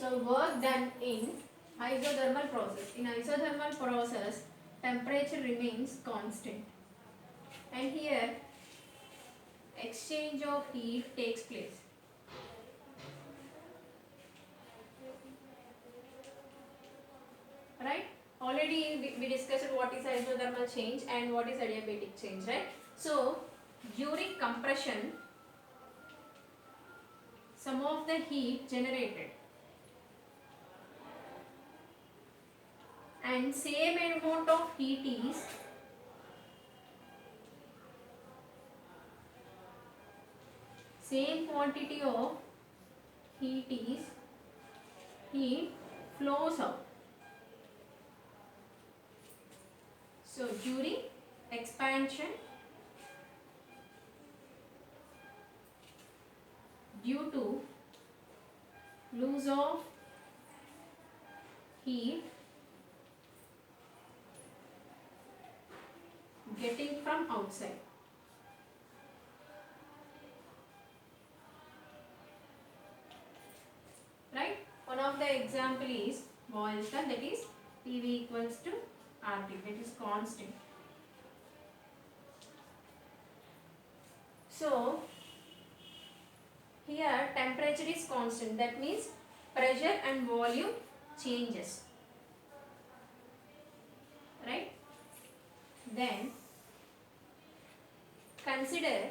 So work done in isothermal process. In isothermal process, temperature remains constant, and here exchange of heat takes place. Right? Already we discussed what is isothermal change and what is adiabatic change, right? So during compression, some of the heat generated and same amount of heat is same quantity of heat flows out. So during expansion, due to loss of heat getting from outside. Right? One of the example is Boylston, that is PV equals to RT, that is constant. So here temperature is constant, that means pressure and volume changes. Right? Then consider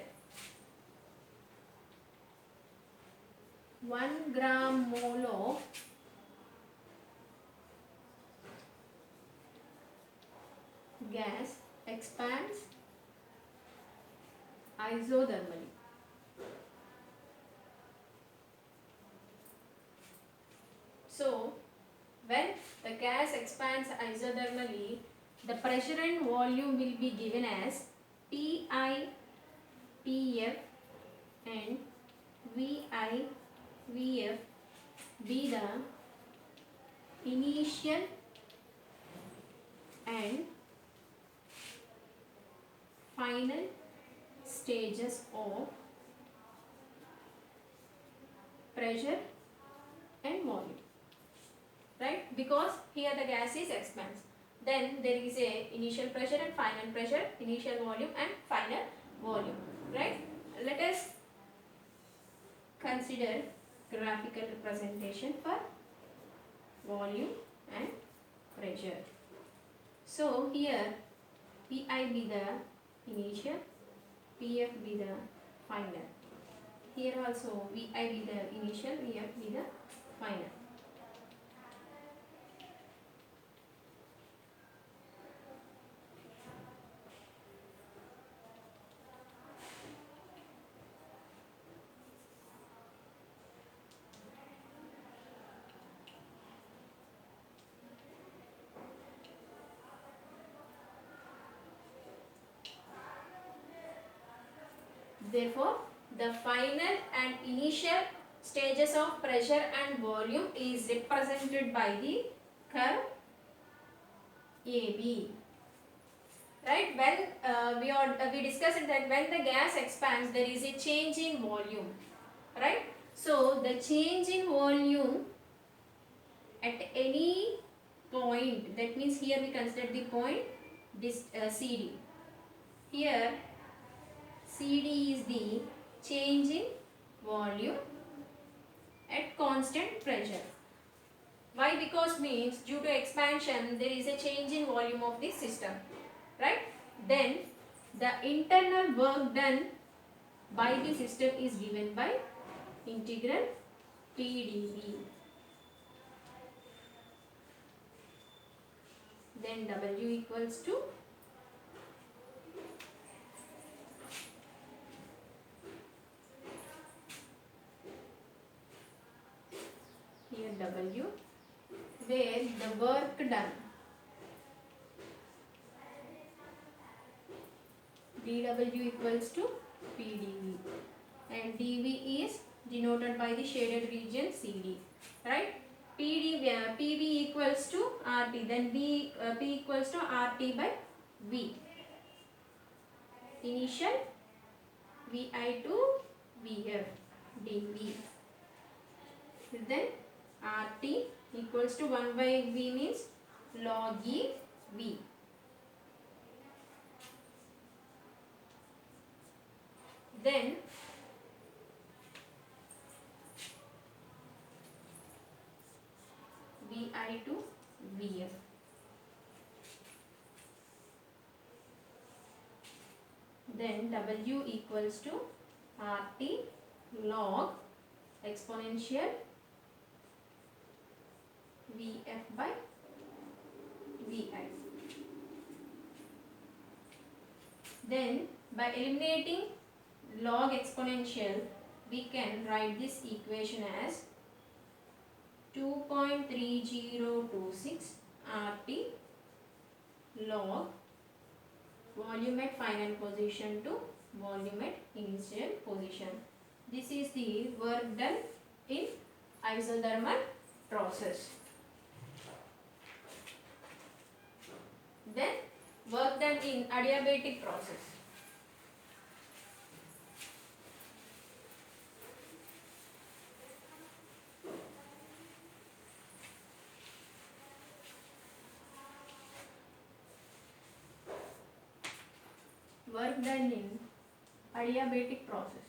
1 gram mole of gas expands isothermally. So when the gas expands isothermally, the pressure and volume will be given as Ti, Tf and Vi, Vf be the initial and final stages of pressure and volume. Right? Because here the gas is expands. Then there is a initial pressure and final pressure, initial volume and final volume. Right? Let us consider graphical representation for volume and pressure. So here Pi be the initial, Pf be the final. Here also Vi be the initial, Vf be the final. Therefore, the final and initial stages of pressure and volume is represented by the curve AB. Right? When we discussed that when the gas expands, there is a change in volume. Right? So the change in volume at any point, that means here we consider the point CD. Here CD is the change in volume at constant pressure. Why? Because means due to expansion there is a change in volume of the system. Right? Then the internal work done by the system is given by integral PdV. Then W equals to here W, where the work done dW equals to PdV and dV is denoted by the shaded region CD. Right? PV equals to RT, then P equals to RT by V. Initial Vi to Vf dV. Then RT equals to 1 by V means log E V. Then VI to VF. Then W equals to RT log exponential VF by VI. Then by eliminating log exponential, we can write this equation as 2.3026 RT log volume at final position to volume at initial position. This is the work done in isothermal process. Then work done in adiabatic process. Work done in adiabatic process.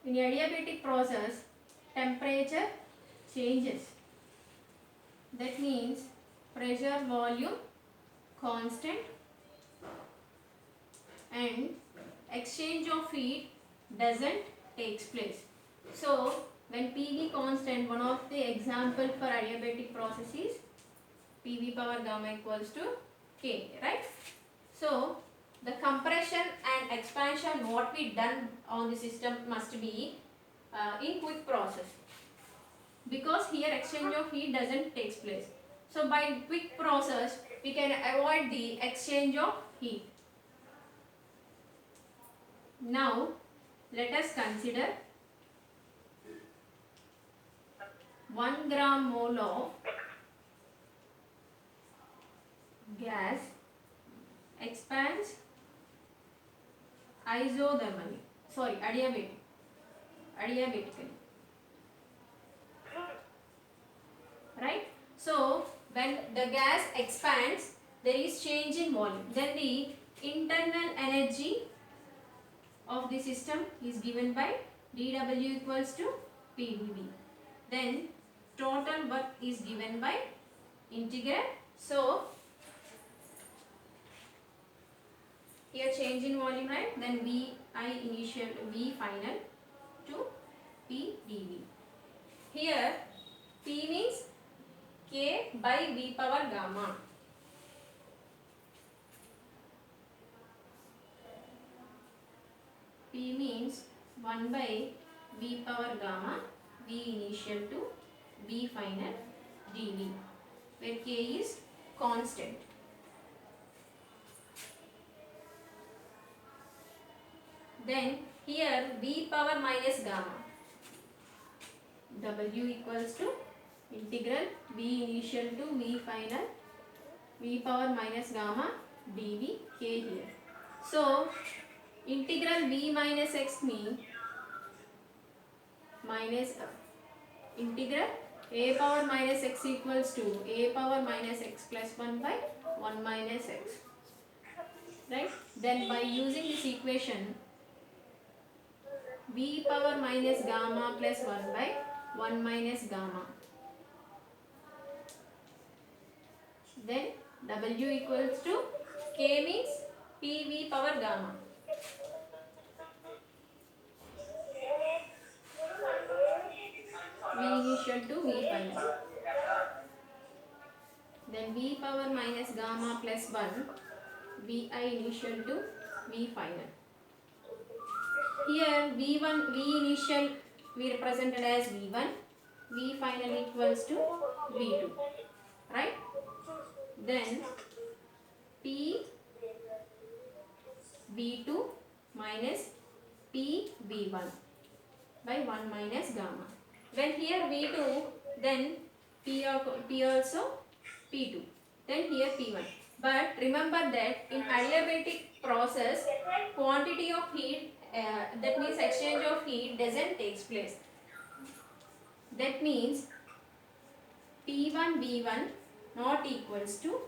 In adiabatic process, temperature changes. That means pressure, volume constant, and exchange of heat doesn't takes place. So when PV constant, one of the example for adiabatic process is PV power gamma equals to K, right? So the compression and expansion what we done on the system must be in quick process, because here exchange of heat doesn't takes place. So by quick process we can avoid the exchange of heat. Now let us consider 1 gram mole of gas expands isothermally, adiabatically, right? So when the gas expands, there is change in volume. Then the internal energy of the system is given by dW equals to PdV. Then total work is given by integral. So here change in volume, right? Then Vi initial, V final to P dV. Here P means K by V power gamma. P means 1 by V power gamma, V initial to V final dV, where K is constant. Then here V power minus gamma, W equals to integral V initial to V final, V power minus gamma dV, K here. So integral V minus x means minus integral a power minus x equals to a power minus x plus 1 by 1 minus x, right? Then by using this equation, V power minus gamma plus 1 by 1 minus gamma. Then W equals to K means PV power gamma. V initial to V final. Then V power minus gamma plus 1, Vi initial to V final. Here V1, V initial we represented as V1, V final equals to V2, right? Then P V2 minus P V1 by 1 minus gamma. When here V2, then P also P2, then here P1. But remember that in adiabatic process, quantity of heat, that means exchange of heat doesn't take place. That means P1 V1 not equals to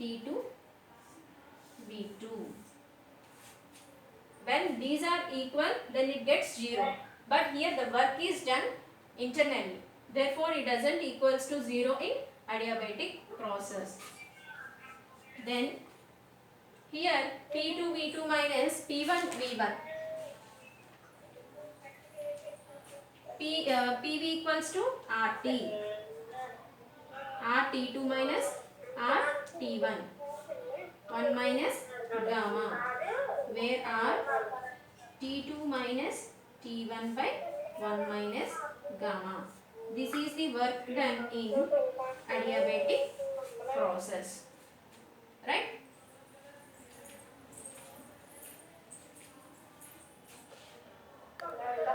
P2 V2. When these are equal, then it gets 0. But here the work is done internally. Therefore, it doesn't equals to 0 in adiabatic process. Then here P2 V2 minus P1 V1. PV equals to RT. RT2 minus RT1. 1 minus gamma. Where R T2 minus T1 by 1 minus gamma. This is the work done in adiabatic process. Right?